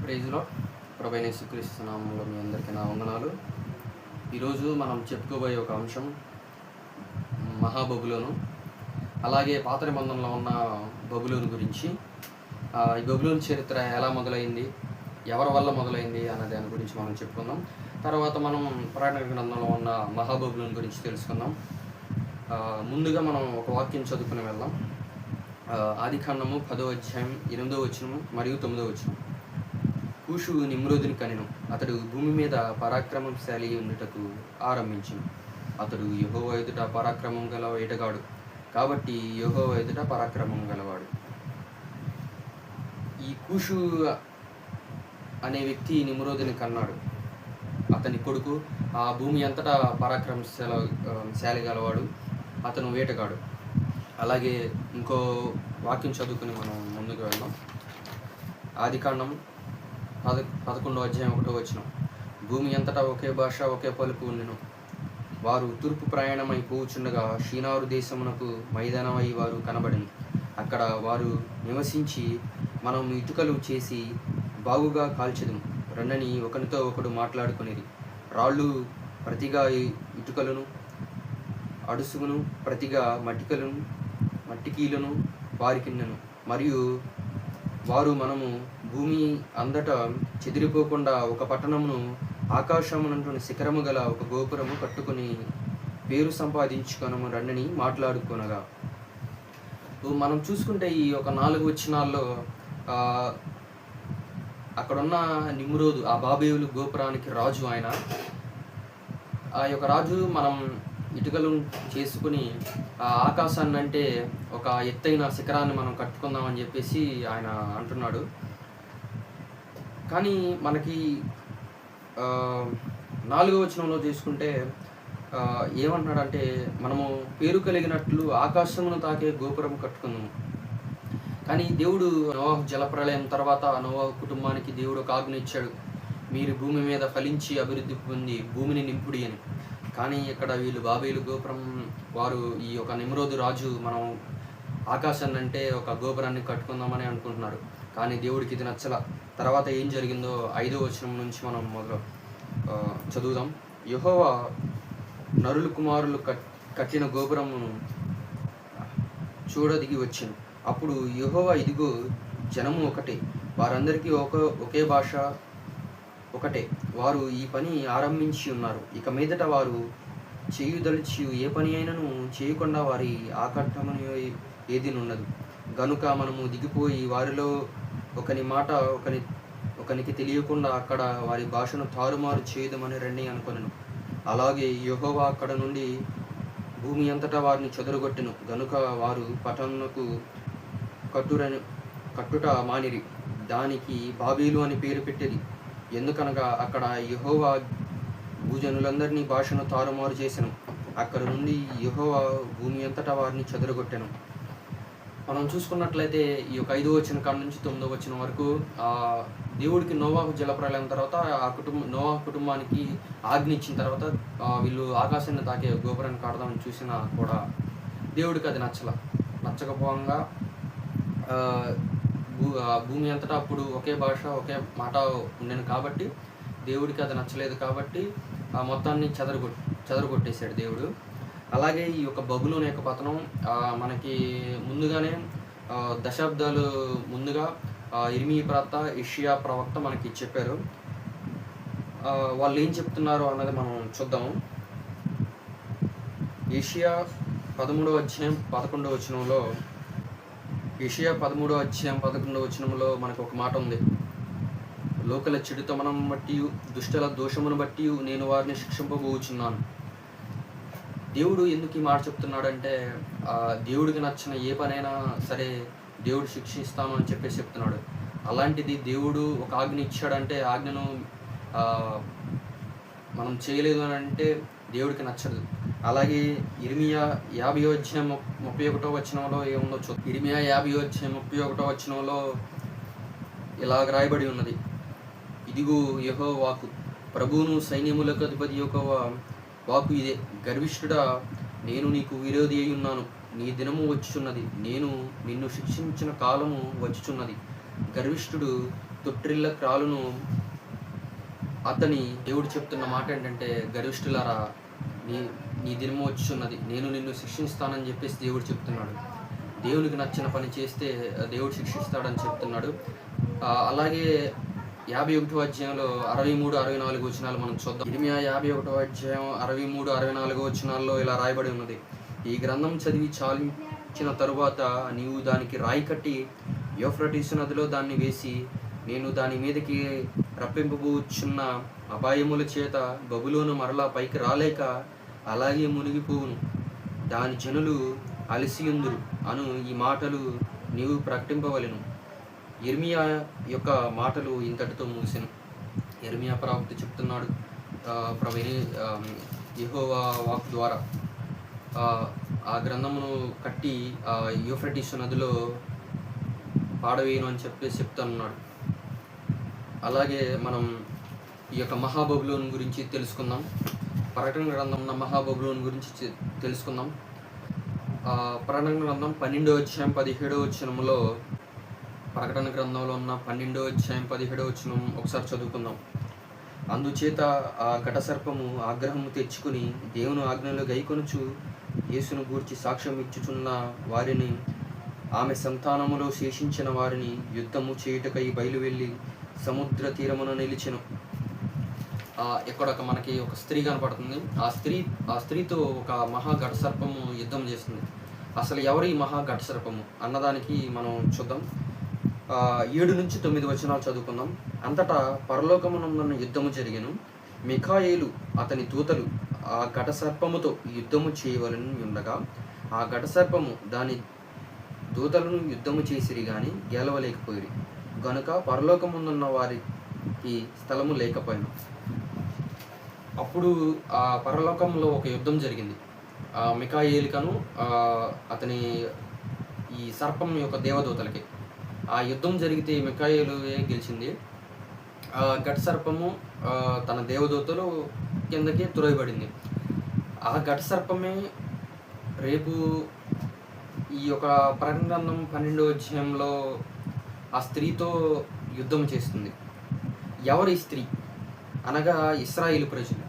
ప్రైజ్లో ప్రభువైన యేసుక్రీస్తు నామములో మీ అందరికీ నా వందనాలు. ఈరోజు మనం చెప్పుకోబోయే ఒక అంశం మహాబబులోను, అలాగే పాత నిబంధనలో ఉన్న బబులోను గురించి. ఈ బబులోను చరిత్ర ఎలా మొదలైంది, ఎవరి వల్ల మొదలైంది అన్న దాని గురించి మనం చెప్పుకుందాం. తర్వాత మనం పురాణ గ్రంథంలో ఉన్న మహాబబులోను గురించి తెలుసుకుందాం. ముందుగా మనం ఒక వాక్యం చదువుకుని వెళ్దాం. ఆదికాండము 10వ అధ్యాయం 8వ వచనము మరియు 9వ వచనం. కూషు నిమ్రోదుని కనెను, అతడు భూమి మీద పరాక్రమశాలి ఉండుటకు ఆరంభించును. అతడు యెహోవా ఎదుట పరాక్రమం గల వేటగాడు, కాబట్టి యెహోవా ఎదుట పరాక్రమం గలవాడు. ఈ కూషు అనే వ్యక్తి నిమ్రోదుని కన్నాడు. అతని కొడుకు ఆ భూమి అంతటా పరాక్రమశాలి గలవాడు, అతను వేటగాడు. అలాగే ఇంకో వాక్యం చదువుకుని మనం ముందుకు వెళ్దాం. ఆదికాండం 11వ అధ్యాయం 1వ వచనం. భూమి అంతటా ఒకే భాష ఒకే పలుకు ఉండెను. వారు తూర్పు ప్రయాణమై పోవుచుండగా షీనారు దేశమునకు మైదానమై వారు కనబడిను. అక్కడ వారు నివసించి, మనం ఇటుకలు చేసి బాగుగా కాల్చెదము రండని ఒకనితో ఒకడు మాట్లాడుకునేది. రాళ్ళు ప్రతిగా ఇటుకలను, అడుసును ప్రతిగా మట్టికీలను వారికిన్నెను. మరియు వారు మనము భూమి అందట చెదిరిపోకుండా ఒక పట్టణమును, ఆకాశమునంటున్న శిఖరము గల ఒక గోపురము కట్టుకుని పేరు సంపాదించుకొనము రండని మాట్లాడుకొనగా. మనం చూసుకుంటే ఈ ఒక 4 వచనాల్లో అక్కడున్న నిమ్రోదు, ఆ బాబేలు గోపురానికి రాజు. ఆయన ఆ యొక్క రాజు మనం ఇటుకలు చేసుకుని ఆ ఆకాశాన్ని, అంటే ఒక ఎత్తైన శిఖరాన్ని మనం కట్టుకుందామని చెప్పేసి ఆయన అంటున్నాడు. కానీ మనకి 4వ వచనంలో చూసుకుంటే ఏమంటున్నాడంటే, మనము పేరు కలిగినట్లు ఆకాశమును తాకే గోపురం కట్టుకుందాము. కానీ దేవుడు నోవాహు జలప్రళయం తర్వాత నోవాహు కుటుంబానికి దేవుడు ఒక ఆజ్ఞ ఇచ్చాడు, మీరు భూమి మీద ఫలించి అభివృద్ధి పొంది భూమిని నింపుడి అని. కానీ ఇక్కడ వీళ్ళు బాబేలు గోపురం వారు, ఈ యొక్క నిమ్రోదు రాజు, మనం ఆకాశాన్ని అంటే ఒక గోపురాన్ని కట్టుకుందామని అనుకుంటున్నారు. కానీ దేవుడికి ఇది నచ్చల. తర్వాత ఏం జరిగిందో 5వ వచనం నుంచి మనం మొదలు చదువుదాం. యెహోవా నరులు కుమారులు కట్టిన గోపురమును చూడదిగి వచ్చింది. అప్పుడు యెహోవా, ఇదిగో జనము ఒకటే, వారందరికీ ఒకే భాష ఒకటే, వారు ఈ పని ఆరంభించి ఉన్నారు. ఇక మీదట వారు చేయుదలిచి ఏ పని అయినను చేయకుండా వారి ఆకట్టమని ఏది ఉండదు. గనుక మనము దిగిపోయి వారిలో ఒకని మాట ఒకనికి తెలియకుండా అక్కడ వారి భాషను తారుమారు చేయుదమని రండి అనుకొనెను. అలాగే యెహోవా అక్కడ నుండి భూమి అంతటా వారిని చెదరగొట్టెను. గనుక వారు పట్టణమునకు కట్టుట మానిరి. దానికి బాబేలు అని పేరు పెట్టేది. ఎందుకనగా అక్కడ యెహోవా భూజనులందరినీ భాషను తారుమారు చేసెను. అక్కడ నుండి యెహోవా భూమి అంతటా వారిని చెదరగొట్టెను. మనం చూసుకున్నట్లయితే ఈ యొక్క 5వ వచనం కాడ నుంచి 9వ వచనం వరకు దేవుడికి నోవాహు జలప్రళయం తర్వాత నోవాహు కుటుంబానికి ఆజ్ఞ ఇచ్చిన తర్వాత వీళ్ళు ఆకాశాన్ని తాకే గోపురాన్ని కడదామని చూసినా కూడా దేవుడికి అది నచ్చకపోగా భూమి అంతటా అప్పుడు ఒకే భాష ఒకే మాట ఉండేను కాబట్టి దేవుడికి అది నచ్చలేదు. కాబట్టి ఆ మొత్తాన్ని చెదరగొట్టేశాడు దేవుడు. అలాగే ఈ యొక్క బబులోను యొక్క పతనం మనకి ముందుగానే దశాబ్దాలు ముందుగా ఇర్మీయా ప్రవక్త, యెషయా ప్రవక్త మనకి చెప్పారు. వాళ్ళు ఏం చెప్తున్నారు అన్నది మనం చూద్దాము. యెషయా 13వ అధ్యాయం 11వ వచనంలో, యెషయా 13వ అధ్యాయం 11వ వచనంలో మనకు ఒక మాట ఉంది. లోకల చెడుతమనం బట్టి, దుష్టుల దోషమును బట్టి నేను వారిని శిక్షింపబోచున్నాను. దేవుడు ఎందుకు ఈ మాట చెప్తున్నాడంటే, దేవుడికి నచ్చిన ఏ పనైనా సరే దేవుడు శిక్షిస్తాను అని చెప్పేసి చెప్తున్నాడు. అలాంటిది దేవుడు ఒక ఆజ్ఞ ఇచ్చాడంటే ఆజ్ఞను మనం చేయలేదు అని అంటే దేవుడికి నచ్చదు. అలాగే ఇర్మీయా 50వ అధ్యాయం 31వ వచనంలో ఏముందో ఇర్మీయా 50వ అధ్యాయం 31వ వచనంలో ఇలాగ రాయబడి ఉన్నది. ఇదిగో యెహోవా వాక్కు, ప్రభువును సైన్యములకు అధిపతి యొక్క వాక్కు ఇదే. గర్విష్ఠుడా, నేను నీకు విరోధి అయి ఉన్నాను. నీ దినము వచ్చుచున్నది, నేను నిన్ను శిక్షించిన కాలము వచ్చుచున్నది. గర్విష్ఠుడు తొట్టిల్ల క్రాలును అతని దేవుడు చెప్తున్న మాట ఏంటంటే, గర్విష్ఠులారా, నీ నీ దినము వచ్చున్నది, నేను నిన్ను శిక్షిస్తానని చెప్పేసి దేవుడు చెప్తున్నాడు. దేవునికి నచ్చిన పని చేస్తే దేవుడు శిక్షిస్తాడని చెప్తున్నాడు. అలాగే 51వ అధ్యాయంలో 63, 64 వచనాలు మనం చూద్దాం. ఇర్మియా 51వ అధ్యాయం 63, 64 వచనాల్లో ఇలా రాయబడి ఉన్నది. ఈ గ్రంథం చదివి చాలించిన తరువాత నీవు దానికి రాయి కట్టి యూఫ్రటీసు నదిలో దాన్ని వేసి, నేను దాని మీదకి రప్పింపబోచున్న అపాయముల చేత బబులోను మరలా పైకి రాలేక అలాగే మునిగిపోవును, దాని జనులు అలసియుందురు అను ఈ మాటలు నీవు ప్రకటింపవలెను. ఇర్మియా యొక్క మాటలు ఇంతటితో ముగిసెను. ఇర్మియా ప్రవక్త చెప్తున్నాడు, యెహోవా వాక్ ద్వారా ఆ గ్రంథమును కట్టి యూఫ్రటీసు నదిలో పాడవేయను అని చెప్పేసి చెప్తున్నాడు. అలాగే మనం ఈ యొక్క మహాబబులోన్ గురించి తెలుసుకుందాం. ప్రకటన గ్రంథం ఉన్న మహాబబులోన్ గురించి తెలుసుకుందాం. ప్రకటన గ్రంథం 12వ అధ్యాయం 17వ వచనంలో, ప్రకటన గ్రంథంలో ఉన్న 12వ అధ్యాయం 17వ వచనం ఒకసారి చదువుకుందాం. అందుచేత ఆ ఘటసర్పము ఆగ్రహము తెచ్చుకుని దేవుని ఆజ్ఞలు గైకొనుచు యేసును గూర్చి సాక్ష్యం ఇచ్చుచున్న వారిని, ఆమె సంతానములో శేషించిన వారిని యుద్ధము చేయుటకై బయలువెళ్ళి సముద్ర తీరమున నిలిచెను. ఇక్కడ మనకి ఒక స్త్రీ కనపడుతుంది. ఆ స్త్రీతో ఒక మహా ఘటసర్పము యుద్ధం చేస్తుంది. అసలు ఎవరు ఈ మహా ఘటసర్పము అన్నదానికి మనం చూద్దాం. 7 నుంచి 9 వచనాలు చదువుకుందాం. అంతటా పరలోకమునందున్న యుద్ధము జరిగెను. మిఖాయేలు అతని దూతలు ఆ ఘటసర్పముతో యుద్ధము చేయవలని ఉండగా, ఆ ఘటసర్పము దాని దూతలను యుద్ధము చేసిరి గాని గెలవలేకపోయిరి గనుక పరలోకముందున్న వారికి స్థలము లేకపోయినా. అప్పుడు ఆ పరలోకంలో ఒక యుద్ధం జరిగింది. మిఖాయేలుకను అతని ఈ సర్పం యొక్క దేవదూతలకి ఆ యుద్ధం జరిగితే మిఖాయేలు గెలిచింది. ఘట సర్పము తన దేవదూతలు కిందకి తురయబడింది. ఆ ఘట సర్పమే రేపు ఈ యొక్క ప్రకటన గ్రంథం 12వ అధ్యాయంలో ఆ స్త్రీతో యుద్ధం చేస్తుంది. ఎవరు ఈ స్త్రీ అనగా ఇశ్రాయేలు ప్రజలు.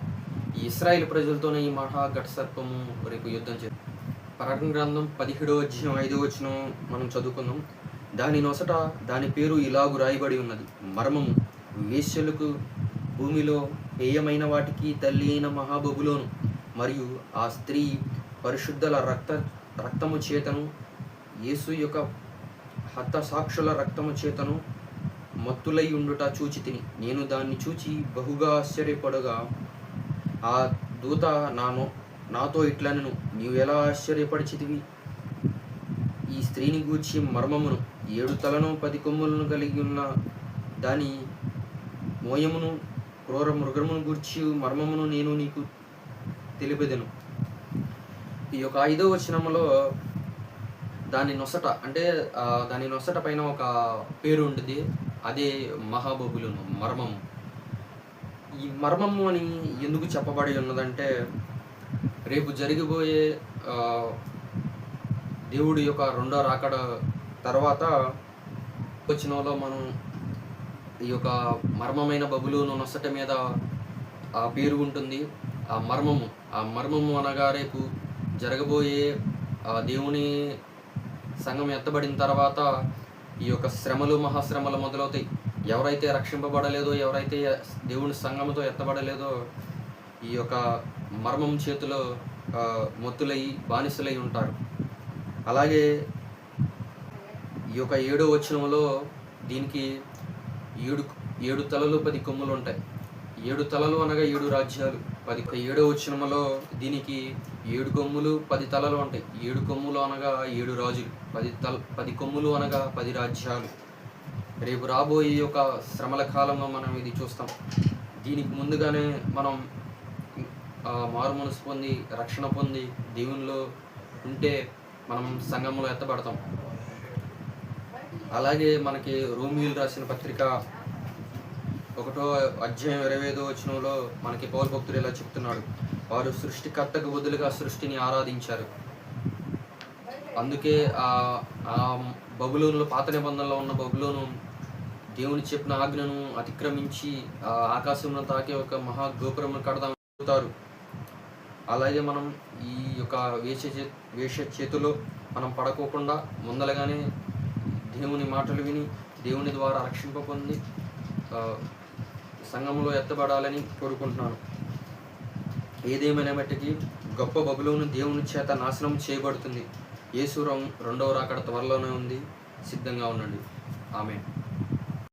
ఈ ఇశ్రాయేలు ప్రజలతోనే ఈ మహా ఘట సర్పము రేపు యుద్ధం చేస్తుంది. ప్రకటన గ్రంథం 17వ అధ్యాయం 5వ వచనం మనం చదువుకుందాం. దాని నొసట దాని పేరు ఇలాగు రాయబడి ఉన్నది, మర్మము, వేశ్యలకు, భూమిలో హేయమైన వాటికి తల్లి అయిన మహాబబులోను, మరియు ఆ స్త్రీ పరిశుద్ధుల రక్తము చేతను యేసు యొక్క హత సాక్షుల రక్తము చేతను మత్తులై ఉండుట చూచి తిని, నేను దాన్ని చూచి బహుగా ఆశ్చర్యపడగా, ఆ దూత నాతో ఇట్లనెను, నీవు ఎలా ఆశ్చర్యపడిచితివి? ఈ స్త్రీని గూర్చి మర్మమును, 7 తలను 10 కొమ్ములను కలిగి ఉన్న దాని మోయమును, క్రూర మృగమును గూర్చి మర్మమును నేను నీకు తెలిపెదను. ఈ యొక్క 5వ వచనములో దాని నొసట, అంటే దాని నొసట పైన ఒక పేరు ఉంటుంది, అదే మహాబబులోను, మర్మము. ఈ మర్మము అని ఎందుకు చెప్పబడి ఉన్నదంటే, రేపు జరిగిపోయే దేవుడి యొక్క రెండో రాకడ తర్వాత వచనంలో మనం ఈ యొక్క మర్మమైన బబులోను నొసట మీద ఆ పేరు ఉంటుంది. ఆ మర్మము అనగా రేపు జరగబోయే దేవుని సంఘం ఎత్తబడిన తర్వాత ఈ యొక్క శ్రమలు, మహాశ్రమలు మొదలవుతాయి. ఎవరైతే రక్షింపబడలేదో, ఎవరైతే దేవుని సంఘముతో ఎత్తబడలేదో, ఈ యొక్క మర్మం చేతిలో మొత్తులై బానిసలై ఉంటారు. అలాగే ఈ యొక్క 7వ వచనంలో దీనికి 7 తలలు 10 కొమ్ములు ఉంటాయి. 7 తలలు అనగా 7 రాజ్యాలు. 7వ వచనంలో దీనికి 7 కొమ్ములు 10 తలలు ఉంటాయి. 7 కొమ్ములు అనగా 7 రాజులు, 10 కొమ్ములు అనగా 10 రాజ్యాలు. రేపు రాబోయే యొక్క శ్రమల కాలంలో మనం ఇది చూస్తాం. దీనికి ముందుగానే మనం మారు మనసు పొంది, రక్షణ పొంది, దేవునిలో ఉంటే మనం సంఘంలో ఎత్తబడతాం. అలాగే మనకి రోమీయులు రాసిన పత్రిక 1వ అధ్యాయం 25వ వచనంలో మనకి పౌలు భక్తుడు ఇలా చెప్తున్నాడు, వారు సృష్టికర్తకు బదులుగా సృష్టిని ఆరాధించారు. అందుకే ఆ బబులోనులో, పాత నిబంధనలో ఉన్న బబులోను దేవుని చెప్పిన ఆజ్ఞను అతిక్రమించి ఆకాశంలో తాకే ఒక మహా గోపురం కడతారు. అలాగే మనం ఈ యొక్క వేష చేతిలో మనం పడకోకుండా ముందలగానే దేవుని మాటలు విని దేవుని ద్వారా రక్షింప పొంది సంఘంలో ఎత్తబడాలని కోరుకుంటున్నాను. ఏదేమైనా మట్టికి గొప్ప బబులోను దేవుని చేత నాశనం చేయబడుతుంది. యేసు రెండవ రాకడ త్వరలోనే ఉంది. సిద్ధంగా ఉండండి. ఆమేన్.